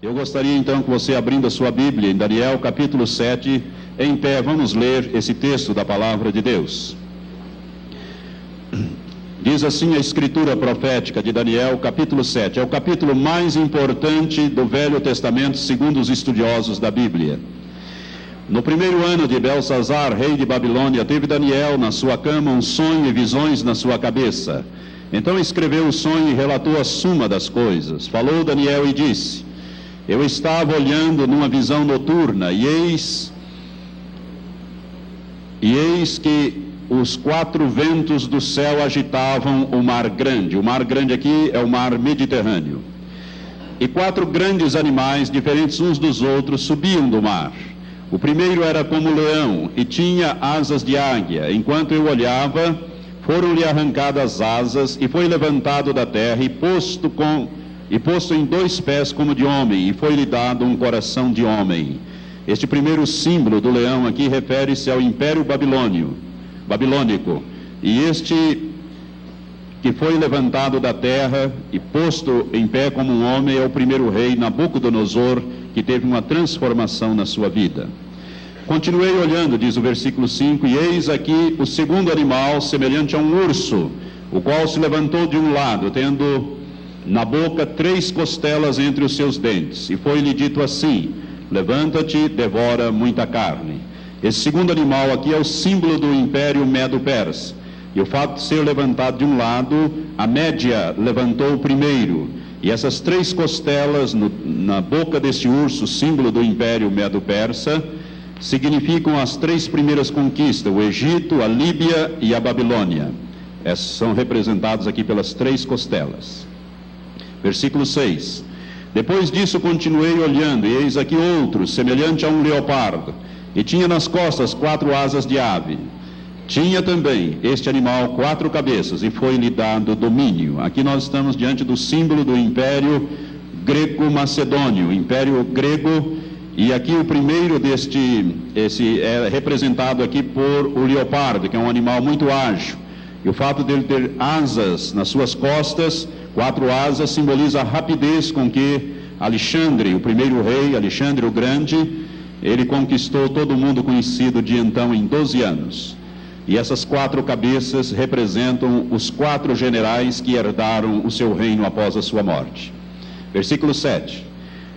Eu gostaria então que você, abrindo a sua Bíblia em Daniel capítulo 7, em pé, vamos ler esse texto da palavra de Deus. Diz assim a escritura profética de Daniel capítulo 7, é o capítulo mais importante do Velho Testamento segundo os estudiosos da Bíblia. No primeiro ano de Belsazar, rei de Babilônia, teve Daniel na sua cama um sonho e visões na sua cabeça. Então escreveu o sonho e relatou a suma das coisas. Falou Daniel e disse: eu estava olhando numa visão noturna, e eis que os quatro ventos do céu agitavam o mar grande. O mar grande aqui é o mar Mediterrâneo. E quatro grandes animais, diferentes uns dos outros, subiam do mar. O primeiro era como leão, e tinha asas de águia. Enquanto eu olhava, foram-lhe arrancadas asas, e foi levantado da terra, e posto em 2 pés como de homem, e foi-lhe dado um coração de homem. Este primeiro símbolo do leão aqui refere-se ao Império Babilônico, e este que foi levantado da terra e posto em pé como um homem é o primeiro rei Nabucodonosor, que teve uma transformação na sua vida. Continuei olhando, diz o versículo 5, e eis aqui o segundo animal, semelhante a um urso, o qual se levantou de um lado, tendo na boca 3 costelas entre os seus dentes, e foi-lhe dito assim: levanta-te, devora muita carne. Esse segundo animal aqui é o símbolo do Império Medo-Persa, e o fato de ser levantado de um lado, a Média levantou o primeiro, e essas 3 costelas na boca desse urso, símbolo do Império Medo-Persa, significam as 3 primeiras conquistas: o Egito, a Líbia e a Babilônia. Essas são representadas aqui pelas 3 costelas. Versículo 6. Depois disso continuei olhando, e eis aqui outro, semelhante a um leopardo, e tinha nas costas 4 asas de ave. Tinha também este animal 4 cabeças, e foi-lhe dado domínio. Aqui nós estamos diante do símbolo do Império Greco-Macedônio, Império Grego, e aqui o primeiro esse é representado aqui por o leopardo, que é um animal muito ágil. E o fato dele ter asas nas suas costas, 4 asas, simboliza a rapidez com que Alexandre, o primeiro rei, Alexandre o Grande, ele conquistou todo o mundo conhecido de então em 12 anos. E essas 4 cabeças representam os 4 generais que herdaram o seu reino após a sua morte. Versículo 7.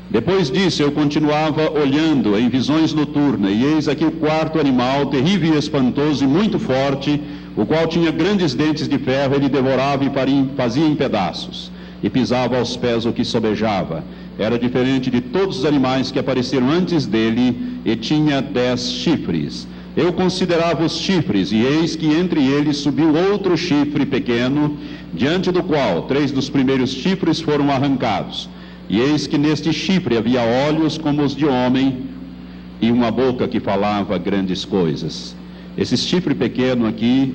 Depois disso eu continuava olhando em visões noturnas, e eis aqui o 4º animal, terrível e espantoso e muito forte, o qual tinha grandes dentes de ferro. Ele devorava e fazia em pedaços, e pisava aos pés o que sobejava. Era diferente de todos os animais que apareceram antes dele, e tinha 10 chifres. Eu considerava os chifres, e eis que entre eles subiu outro chifre pequeno, diante do qual 3 dos primeiros chifres foram arrancados. E eis que neste chifre havia olhos como os de homem, e uma boca que falava grandes coisas. Esse chifre pequeno aqui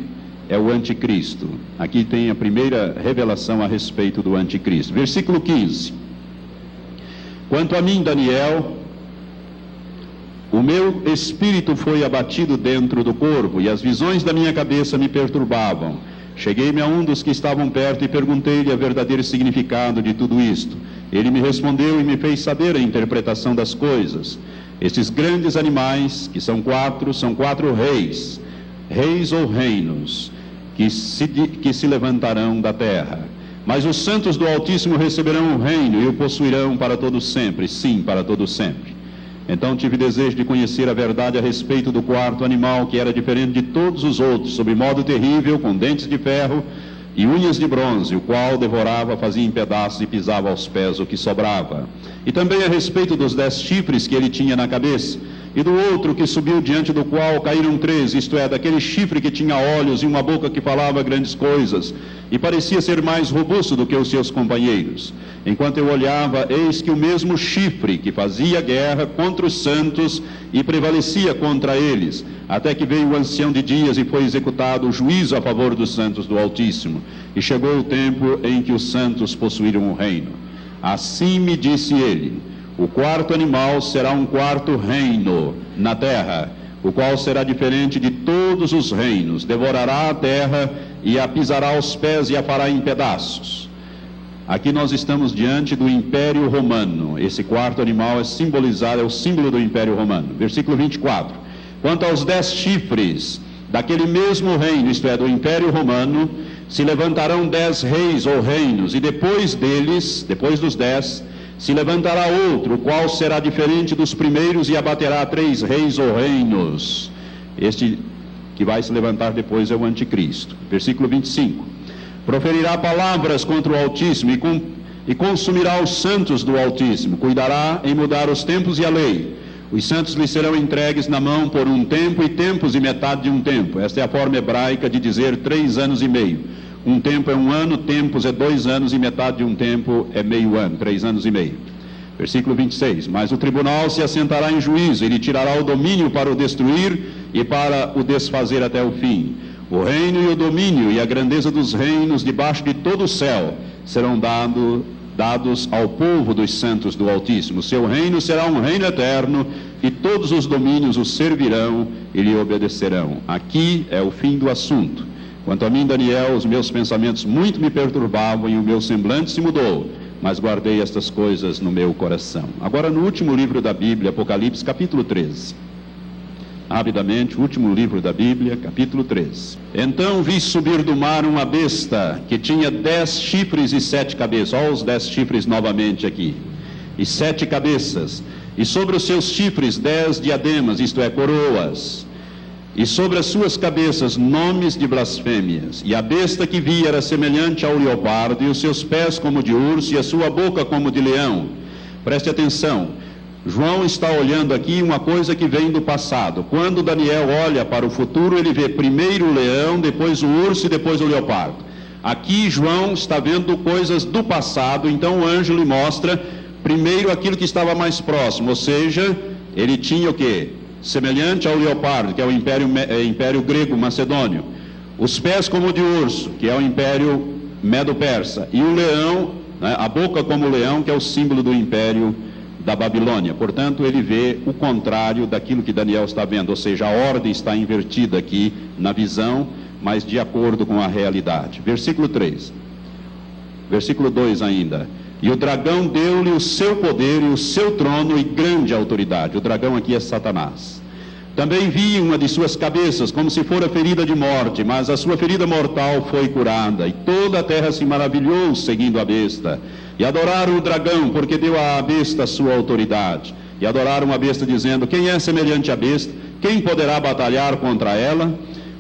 é o anticristo. Aqui tem a primeira revelação a respeito do anticristo. Versículo 15. Quanto a mim, Daniel, o meu espírito foi abatido dentro do corpo, e as visões da minha cabeça me perturbavam. Cheguei-me a um dos que estavam perto e perguntei-lhe o verdadeiro significado de tudo isto. Ele me respondeu e me fez saber a interpretação das coisas. Estes grandes animais, que são 4 reis, reis ou reinos, que se levantarão da terra. Mas os santos do Altíssimo receberão o reino e o possuirão para todo sempre, sim, para todo sempre. Então tive desejo de conhecer a verdade a respeito do 4º animal, que era diferente de todos os outros, sob modo terrível, com dentes de ferro e unhas de bronze, o qual devorava, fazia em pedaços e pisava aos pés o que sobrava. E também a respeito dos 10 chifres que ele tinha na cabeça, e do outro que subiu, diante do qual caíram 3, isto é, daquele chifre que tinha olhos e uma boca que falava grandes coisas, e parecia ser mais robusto do que os seus companheiros. Enquanto eu olhava, eis que o mesmo chifre que fazia guerra contra os santos e prevalecia contra eles, até que veio o ancião de dias e foi executado o juízo a favor dos santos do Altíssimo, e chegou o tempo em que os santos possuíram o reino. Assim me disse ele: o 4º animal será um 4º reino na terra, o qual será diferente de todos os reinos, devorará a terra e a pisará aos pés e a fará em pedaços. Aqui nós estamos diante do Império Romano. Esse quarto animal é simbolizado, é o símbolo do Império Romano. Versículo 24. Quanto aos 10 chifres daquele mesmo reino, isto é, do Império Romano, se levantarão 10 reis ou reinos, e depois deles, depois dos 10, se levantará outro, o qual será diferente dos primeiros e abaterá 3 reis ou reinos. Este que vai se levantar depois é o Anticristo. Versículo 25. Proferirá palavras contra o Altíssimo e consumirá os santos do Altíssimo. Cuidará em mudar os tempos e a lei. Os santos lhe serão entregues na mão por um tempo e tempos e metade de um tempo. Esta é a forma hebraica de dizer 3 anos e meio. Um tempo é 1 ano, tempos é 2 anos e metade de um tempo é meio ano, 3 anos e meio. Versículo 26. Mas o tribunal se assentará em juízo, ele tirará o domínio para o destruir e para o desfazer até o fim. O reino e o domínio e a grandeza dos reinos debaixo de todo o céu serão dados ao povo dos santos do Altíssimo. Seu reino será um reino eterno, e todos os domínios o servirão e lhe obedecerão. Aqui é o fim do assunto. Quanto a mim, Daniel, os meus pensamentos muito me perturbavam e o meu semblante se mudou, mas guardei estas coisas no meu coração. Agora, no último livro da Bíblia, Apocalipse, capítulo 13. Rapidamente, o último livro da Bíblia, capítulo 13. Então vi subir do mar uma besta que tinha 10 chifres e 7 cabeças. Olha os 10 chifres novamente aqui. E 7 cabeças. E sobre os seus chifres 10 diademas, isto é, coroas. E sobre as suas cabeças nomes de blasfêmias. E a besta que vi era semelhante ao leopardo, e os seus pés como de urso, e a sua boca como de leão. Preste atenção. João está olhando aqui uma coisa que vem do passado. Quando Daniel olha para o futuro, ele vê primeiro o leão, depois o urso e depois o leopardo. Aqui João está vendo coisas do passado, então o anjo lhe mostra primeiro aquilo que estava mais próximo, ou seja, ele tinha o quê? Semelhante ao leopardo, que é o império grego macedônio. Os pés como de urso, que é o império medo-persa. E o leão, né, a boca como o leão, que é o símbolo do império da Babilônia. Portanto, ele vê o contrário daquilo que Daniel está vendo, ou seja, a ordem está invertida aqui na visão, mas de acordo com a realidade. Versículo 3. Versículo 2 ainda. E o dragão deu-lhe o seu poder e o seu trono e grande autoridade. O dragão aqui é Satanás. Também vi uma de suas cabeças como se fora ferida de morte, mas a sua ferida mortal foi curada, e toda a terra se maravilhou seguindo a besta. E adoraram o dragão, porque deu à besta a sua autoridade. E adoraram a besta, dizendo: quem é semelhante à besta? Quem poderá batalhar contra ela?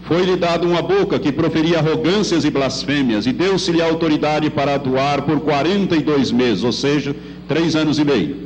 Foi-lhe dado uma boca que proferia arrogâncias e blasfêmias, e deu-se-lhe autoridade para atuar por 42 meses, ou seja, 3 anos e meio.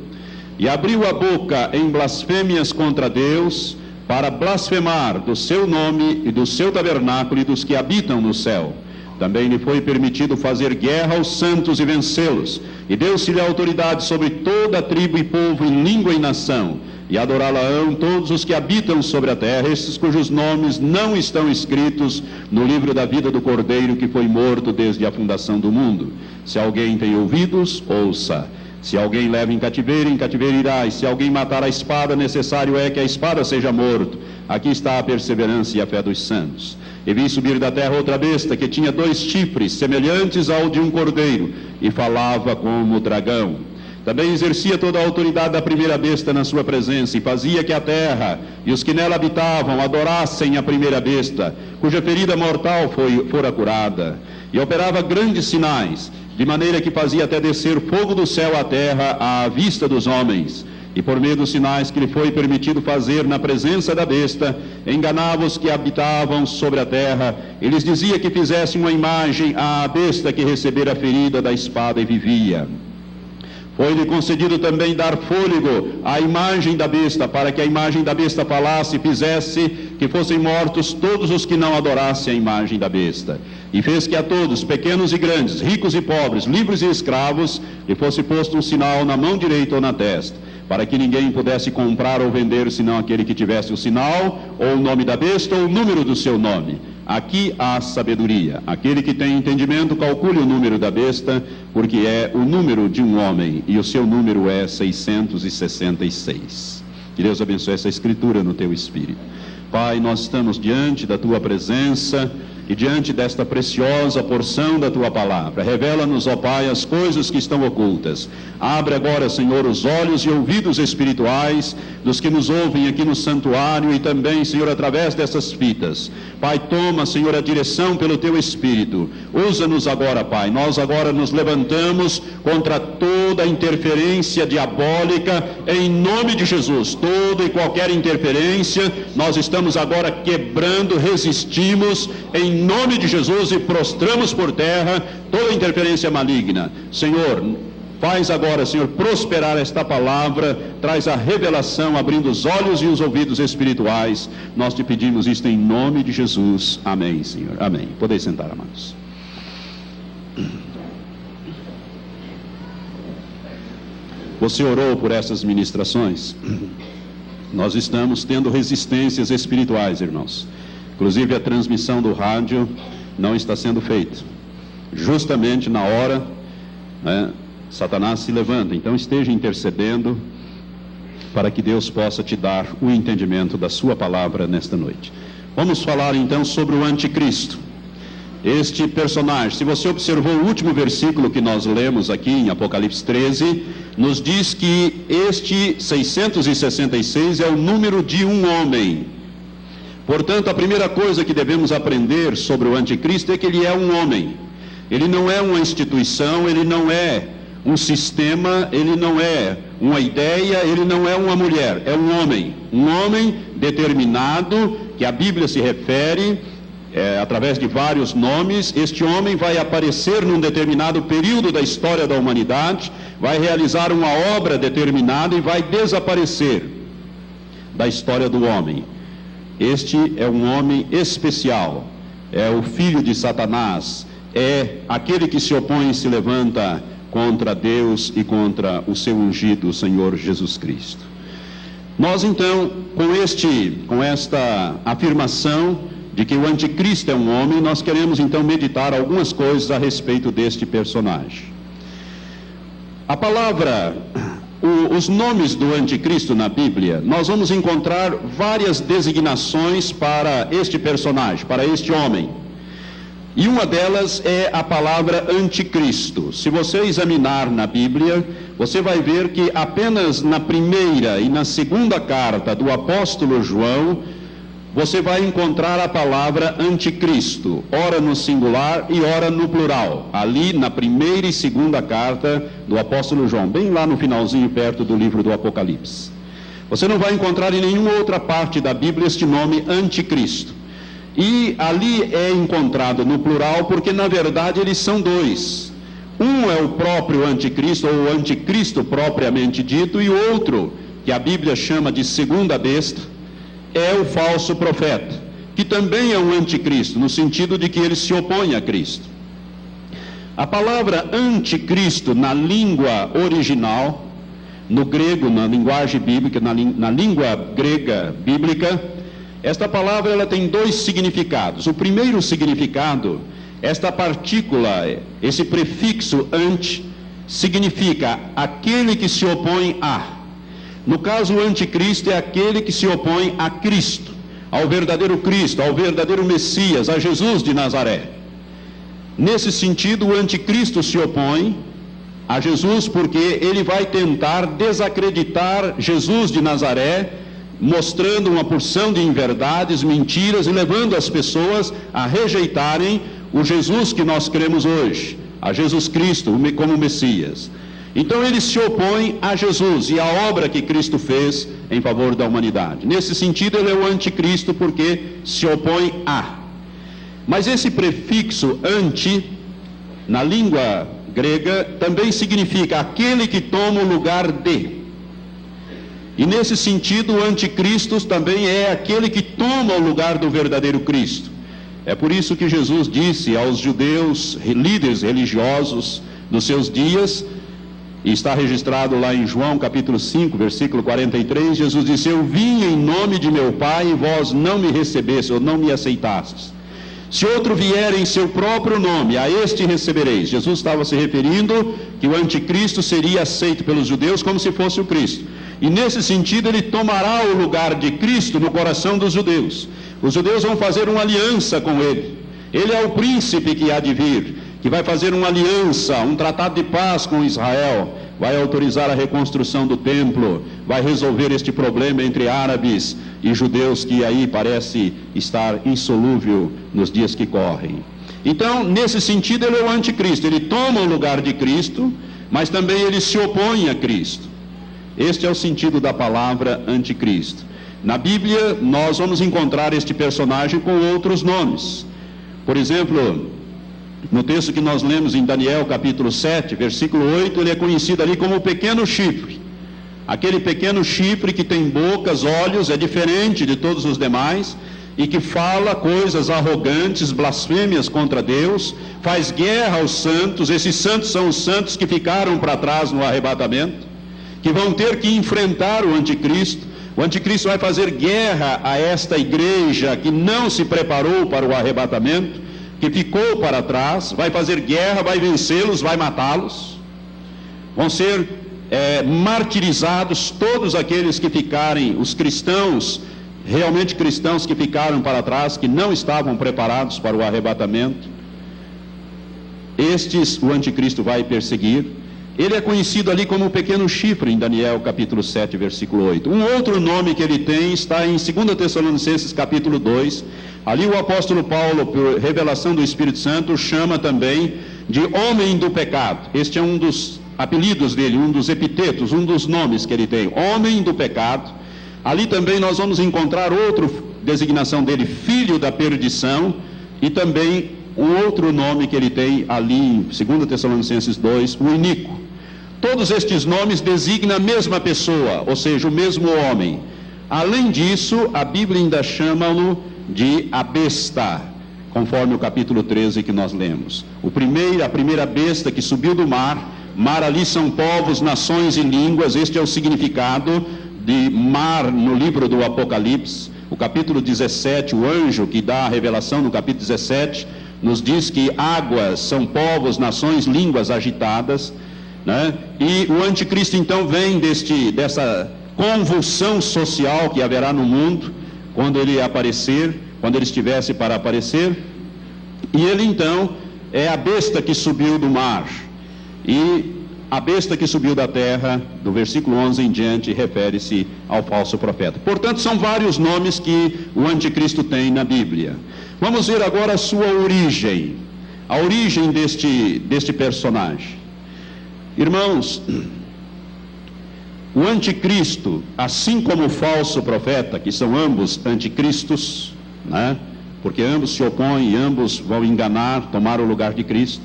E abriu a boca em blasfêmias contra Deus, para blasfemar do seu nome e do seu tabernáculo e dos que habitam no céu. Também lhe foi permitido fazer guerra aos santos e vencê-los. E deu-se-lhe autoridade sobre toda a tribo e povo, e língua e nação. E adorá-la-ão todos os que habitam sobre a terra, estes cujos nomes não estão escritos no livro da vida do Cordeiro, que foi morto desde a fundação do mundo. Se alguém tem ouvidos, ouça. Se alguém leva em cativeiro irá. E se alguém matar a espada, necessário é que a espada seja morto. Aqui está a perseverança e a fé dos santos. E vi subir da terra outra besta, que tinha 2 chifres, semelhantes ao de um cordeiro, e falava como dragão. Também exercia toda a autoridade da primeira besta na sua presença, e fazia que a terra e os que nela habitavam adorassem a primeira besta, cuja ferida mortal fora curada. E operava grandes sinais, de maneira que fazia até descer fogo do céu à terra à vista dos homens. E por meio dos sinais que lhe foi permitido fazer na presença da besta, enganava os que habitavam sobre a terra, e lhes dizia que fizessem uma imagem à besta que recebera a ferida da espada e vivia. Foi-lhe concedido também dar fôlego à imagem da besta, para que a imagem da besta falasse e fizesse que fossem mortos todos os que não adorassem a imagem da besta. E fez que a todos, pequenos e grandes, ricos e pobres, livres e escravos, lhe fosse posto um sinal na mão direita ou na testa, para que ninguém pudesse comprar ou vender, senão aquele que tivesse o sinal, ou o nome da besta, ou o número do seu nome. Aqui há sabedoria. Aquele que tem entendimento, calcule o número da besta, porque é o número de um homem, e o seu número é 666. Que Deus abençoe essa escritura no teu espírito. Pai, nós estamos diante da Tua presença e diante desta preciosa porção da Tua palavra. Revela-nos, ó Pai, as coisas que estão ocultas. Abre agora, Senhor, os olhos e ouvidos espirituais dos que nos ouvem aqui no santuário e também, Senhor, através dessas fitas. Pai, toma, Senhor, a direção pelo Teu Espírito. Usa-nos agora, Pai. Nós agora nos levantamos contra toda interferência diabólica em nome de Jesus. Toda e qualquer interferência, nós estamos agora quebrando, resistimos em nome de Jesus e prostramos por terra toda interferência maligna. Senhor, faz agora, Senhor, prosperar esta palavra, traz a revelação, abrindo os olhos e os ouvidos espirituais. Nós te pedimos isto em nome de Jesus. Amém, Senhor. Amém. Podeis sentar, amados. Você orou por essas ministrações? Nós estamos tendo resistências espirituais, irmãos. Inclusive a transmissão do rádio não está sendo feita. Justamente na hora, Satanás se levanta. Então esteja intercedendo para que Deus possa te dar o entendimento da sua palavra nesta noite. Vamos falar então sobre o anticristo. Este personagem, se você observou o último versículo que nós lemos aqui em Apocalipse 13, nos diz que este 666 é o número de um homem. Portanto, a primeira coisa que devemos aprender sobre o anticristo é que ele é um homem. Ele não é uma instituição, ele não é um sistema, ele não é uma ideia, ele não é uma mulher, é um homem determinado, que a Bíblia se refere através de vários nomes. Este homem vai aparecer num determinado período da história da humanidade, vai realizar uma obra determinada e vai desaparecer da história do homem. Este é um homem especial, é o filho de Satanás, é aquele que se opõe e se levanta contra Deus e contra o seu ungido, o Senhor Jesus Cristo. Nós então, com esta afirmação de que o anticristo é um homem, nós queremos então meditar algumas coisas a respeito deste personagem. A palavra, os nomes do anticristo na Bíblia, nós vamos encontrar várias designações para este personagem, para este homem. E uma delas é a palavra anticristo. Se você examinar na Bíblia, você vai ver que apenas na primeira e na segunda carta do apóstolo João, você vai encontrar a palavra anticristo, ora no singular e ora no plural, ali na primeira e segunda carta do apóstolo João, bem lá no finalzinho, perto do livro do Apocalipse. Você não vai encontrar em nenhuma outra parte da Bíblia este nome anticristo. E ali é encontrado no plural porque, na verdade, eles são dois. Um é o próprio anticristo, ou o anticristo propriamente dito, e o outro, que a Bíblia chama de segunda besta, é o falso profeta, que também é um anticristo, no sentido de que ele se opõe a Cristo. A palavra anticristo na língua original, no grego, na linguagem bíblica, na língua grega bíblica, esta palavra ela tem dois significados. O primeiro significado, esta partícula, esse prefixo anti, significa aquele que se opõe a. No caso, o anticristo é aquele que se opõe a Cristo, ao verdadeiro Cristo, ao verdadeiro Messias, a Jesus de Nazaré. Nesse sentido, o anticristo se opõe a Jesus porque ele vai tentar desacreditar Jesus de Nazaré, mostrando uma porção de inverdades, mentiras, e levando as pessoas a rejeitarem o Jesus que nós cremos hoje, a Jesus Cristo como Messias. Então ele se opõe a Jesus e à obra que Cristo fez em favor da humanidade. Nesse sentido, ele é o anticristo porque se opõe a. Mas esse prefixo anti, na língua grega, também significa aquele que toma o lugar de. E nesse sentido, o anticristo também é aquele que toma o lugar do verdadeiro Cristo. É por isso que Jesus disse aos judeus, líderes religiosos dos seus dias, e está registrado lá em João capítulo 5, versículo 43, Jesus disse: eu vim em nome de meu Pai e vós não me recebestes, ou não me aceitastes. Se outro vier em seu próprio nome, a este recebereis. Jesus estava se referindo que o anticristo seria aceito pelos judeus como se fosse o Cristo. e nesse sentido ele tomará o lugar de Cristo no coração dos judeus. Os judeus vão fazer uma aliança com ele. Ele é o príncipe que há de vir, que vai fazer uma aliança, um tratado de paz com Israel, vai autorizar a reconstrução do templo, vai resolver este problema entre árabes e judeus que aí parece estar insolúvel nos dias que correm. Então, nesse sentido, ele é o anticristo. Ele toma o lugar de Cristo, mas também ele se opõe a Cristo. Este é o sentido da palavra anticristo. Na Bíblia, nós vamos encontrar este personagem com outros nomes. Por exemplo, no texto que nós lemos em Daniel, capítulo 7, versículo 8, ele é conhecido ali como o pequeno chifre. Aquele pequeno chifre que tem bocas, olhos, é diferente de todos os demais, e que fala coisas arrogantes, blasfêmias contra Deus, faz guerra aos santos. Esses santos são os santos que ficaram para trás no arrebatamento, que vão ter que enfrentar o anticristo. O anticristo vai fazer guerra a esta igreja que não se preparou para o arrebatamento, que ficou para trás, vai fazer guerra, vai vencê-los, vai matá-los. Vão ser martirizados todos aqueles que ficarem, os cristãos, realmente cristãos que ficaram para trás, que não estavam preparados para o arrebatamento. Estes o anticristo vai perseguir. Ele é conhecido ali como o pequeno chifre, em Daniel capítulo 7, versículo 8. Um outro nome que ele tem está em 2 Tessalonicenses capítulo 2. Ali o apóstolo Paulo, por revelação do Espírito Santo, chama também de homem do pecado. Este é um dos apelidos dele, um dos epitetos, um dos nomes que ele tem, homem do pecado. Ali também nós vamos encontrar outra designação dele, filho da perdição, e também um outro nome que ele tem ali em 2 Tessalonicenses 2, o iníquo. Todos estes nomes designam a mesma pessoa, ou seja, o mesmo homem. Além disso, a Bíblia ainda chama-o de a besta, conforme o capítulo 13 que nós lemos. A primeira besta que subiu do mar ali são povos, nações e línguas. Este é o significado de mar no livro do Apocalipse. O capítulo 17, o anjo que dá a revelação no capítulo 17, nos diz que águas são povos, nações, línguas agitadas, né? E o anticristo então vem dessa convulsão social que haverá no mundo, quando ele aparecer, quando ele estivesse para aparecer, e ele então é a besta que subiu do mar, e a besta que subiu da terra, do versículo 11 em diante, refere-se ao falso profeta. Portanto, são vários nomes que o anticristo tem na Bíblia. Vamos ver agora a sua origem, a origem deste personagem. Irmãos, o anticristo, assim como o falso profeta, que são ambos anticristos, né? Porque ambos se opõem, ambos vão enganar, tomar o lugar de Cristo,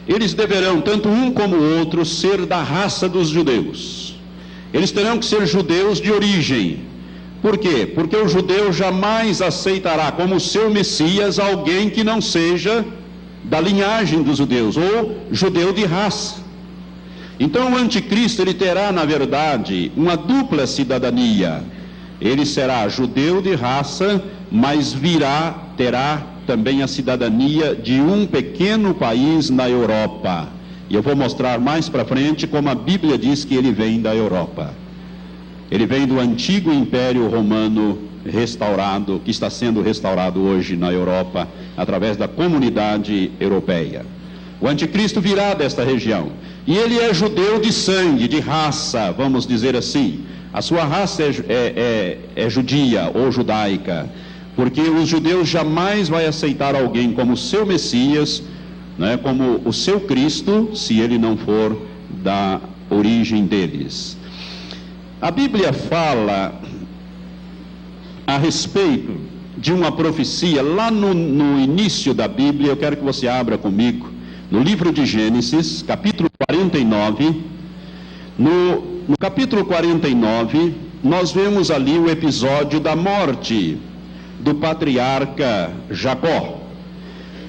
eles deverão, tanto um como o outro, ser da raça dos judeus. Eles terão que ser judeus de origem. Por quê? Porque o judeu jamais aceitará como seu Messias alguém que não seja da linhagem dos judeus, ou judeu de raça. Então o anticristo, ele terá, na verdade, uma dupla cidadania. Ele será judeu de raça, mas terá também a cidadania de um pequeno país na Europa. E eu vou mostrar mais para frente como a Bíblia diz que ele vem da Europa. Ele vem do antigo Império Romano restaurado, que está sendo restaurado hoje na Europa, através da comunidade europeia. O anticristo virá desta região. E ele é judeu de sangue, de raça, vamos dizer assim. A sua raça é judia ou judaica, porque os judeus jamais vão aceitar alguém como seu Messias, né, como o seu Cristo, se ele não for da origem deles. A Bíblia fala a respeito de uma profecia, lá no início da Bíblia. Eu quero que você abra comigo, no livro de Gênesis, capítulo 49, no capítulo 49, nós vemos ali o episódio da morte do patriarca Jacó.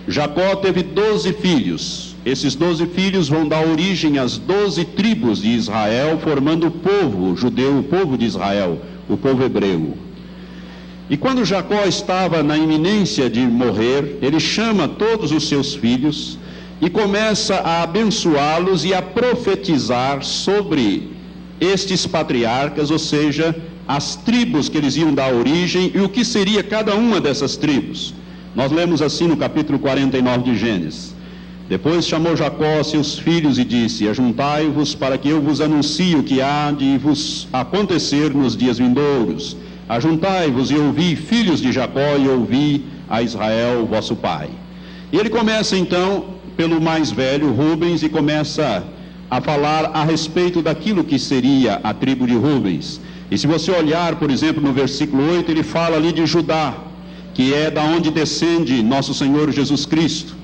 Jacó teve 12 filhos. Esses 12 filhos vão dar origem às 12 tribos de Israel, formando o povo judeu, o povo de Israel, o povo hebreu. E quando Jacó estava na iminência de morrer, ele chama todos os seus filhos e começa a abençoá-los e a profetizar sobre estes patriarcas, ou seja, as tribos que eles iam dar origem e o que seria cada uma dessas tribos. Nós lemos assim no capítulo 49 de Gênesis: depois chamou Jacó a seus filhos e disse: ajuntai-vos para que eu vos anuncie o que há de vos acontecer nos dias vindouros. Ajuntai-vos e ouvi, filhos de Jacó, e ouvi a Israel, vosso pai. E ele começa então pelo mais velho, Rubens, e começa a falar a respeito daquilo que seria a tribo de Rubens. E se você olhar, por exemplo, no versículo 8, ele fala ali de Judá, que é da onde descende nosso Senhor Jesus Cristo.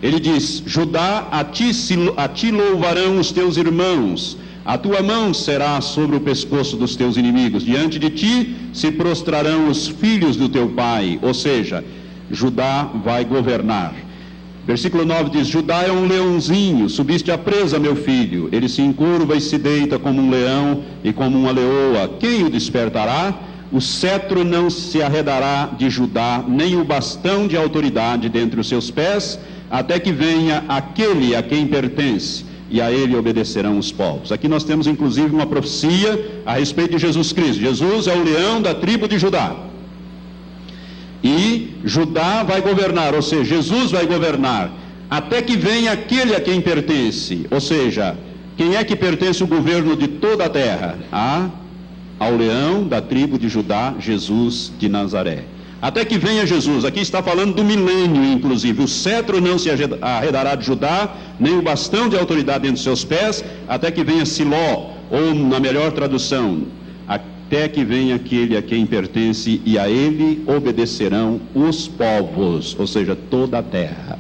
Ele diz: Judá, a ti louvarão os teus irmãos, a tua mão será sobre o pescoço dos teus inimigos, diante de ti se prostrarão os filhos do teu pai. Ou seja, Judá vai governar. Versículo 9 diz: Judá é um leãozinho, subiste à presa, meu filho. Ele se encurva e se deita como um leão e como uma leoa. Quem o despertará? O cetro não se arredará de Judá, nem o bastão de autoridade dentre os seus pés, até que venha aquele a quem pertence, e a ele obedecerão os povos. Aqui nós temos inclusive uma profecia a respeito de Jesus Cristo. Jesus é o leão da tribo de Judá. E Judá vai governar, ou seja, Jesus vai governar, até que venha aquele a quem pertence. Ou seja, quem é que pertence o governo de toda a terra? Ao leão da tribo de Judá, Jesus de Nazaré. Até que venha Jesus. Aqui está falando do milênio, inclusive. O cetro não se arredará de Judá, nem o bastão de autoridade entre seus pés, até que venha Siló, ou na melhor tradução, até que venha aquele a quem pertence, e a ele obedecerão os povos, ou seja, toda a terra.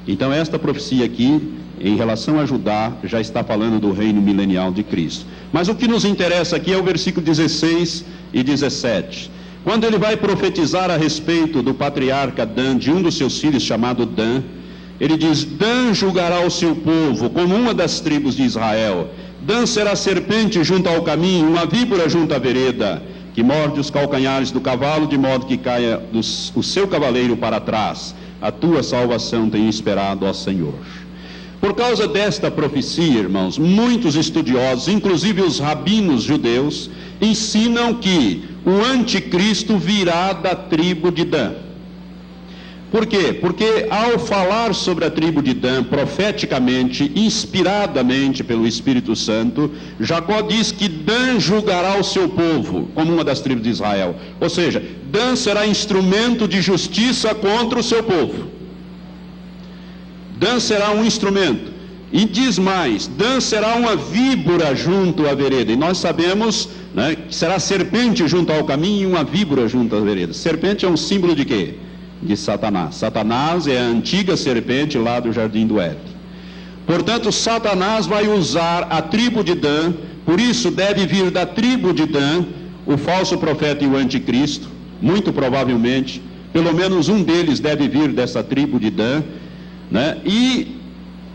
Então esta profecia aqui, em relação a Judá, já está falando do reino milenial de Cristo. Mas o que nos interessa aqui é o versículo 16 e 17. Quando ele vai profetizar a respeito do patriarca Dan, de um dos seus filhos chamado Dan, ele diz: Dan julgará o seu povo como uma das tribos de Israel. Dan será serpente junto ao caminho, uma víbora junto à vereda, que morde os calcanhares do cavalo, de modo que caia o seu cavaleiro para trás. A tua salvação tem esperado, ó Senhor. Por causa desta profecia, irmãos, muitos estudiosos, inclusive os rabinos judeus, ensinam que o anticristo virá da tribo de Dan. Por quê? Porque ao falar sobre a tribo de Dan, profeticamente, inspiradamente pelo Espírito Santo, Jacó diz que Dan julgará o seu povo, como uma das tribos de Israel. Ou seja, Dan será instrumento de justiça contra o seu povo. Dan será um instrumento. E diz mais: Dan será uma víbora junto à vereda. E nós sabemos, né, que será serpente junto ao caminho e uma víbora junto à vereda. Serpente é um símbolo de quê? De Satanás. Satanás é a antiga serpente lá do Jardim do Éden. Portanto, Satanás vai usar a tribo de Dan. Por isso deve vir da tribo de Dan o falso profeta e o anticristo. Muito provavelmente, pelo menos um deles deve vir dessa tribo de Dan, né? E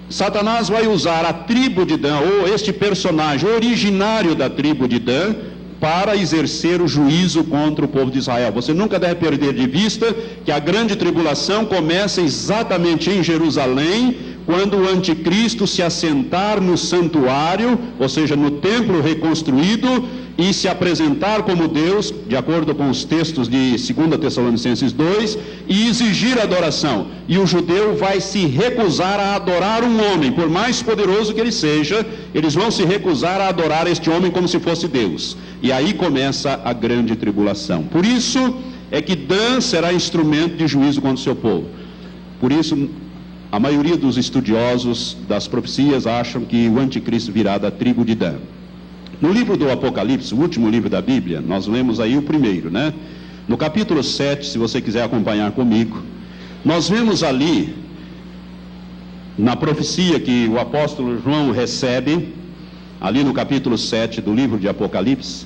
Satanás vai usar a tribo de Dan, ou este personagem originário da tribo de Dan, para exercer o juízo contra o povo de Israel. Você nunca deve perder de vista que a grande tribulação começa exatamente em Jerusalém, quando o anticristo se assentar no santuário, ou seja, no templo reconstruído, e se apresentar como Deus, de acordo com os textos de 2 Tessalonicenses 2, e exigir adoração. E o judeu vai se recusar a adorar um homem, por mais poderoso que ele seja, eles vão se recusar a adorar este homem como se fosse Deus. E aí começa a grande tribulação. Por isso é que Dan será instrumento de juízo contra o seu povo. Por isso, a maioria dos estudiosos das profecias acham que o anticristo virá da tribo de Dan. No livro do Apocalipse, o último livro da Bíblia, nós lemos aí o primeiro, né? No capítulo 7, se você quiser acompanhar comigo, nós vemos ali, na profecia que o apóstolo João recebe, ali no capítulo 7 do livro de Apocalipse,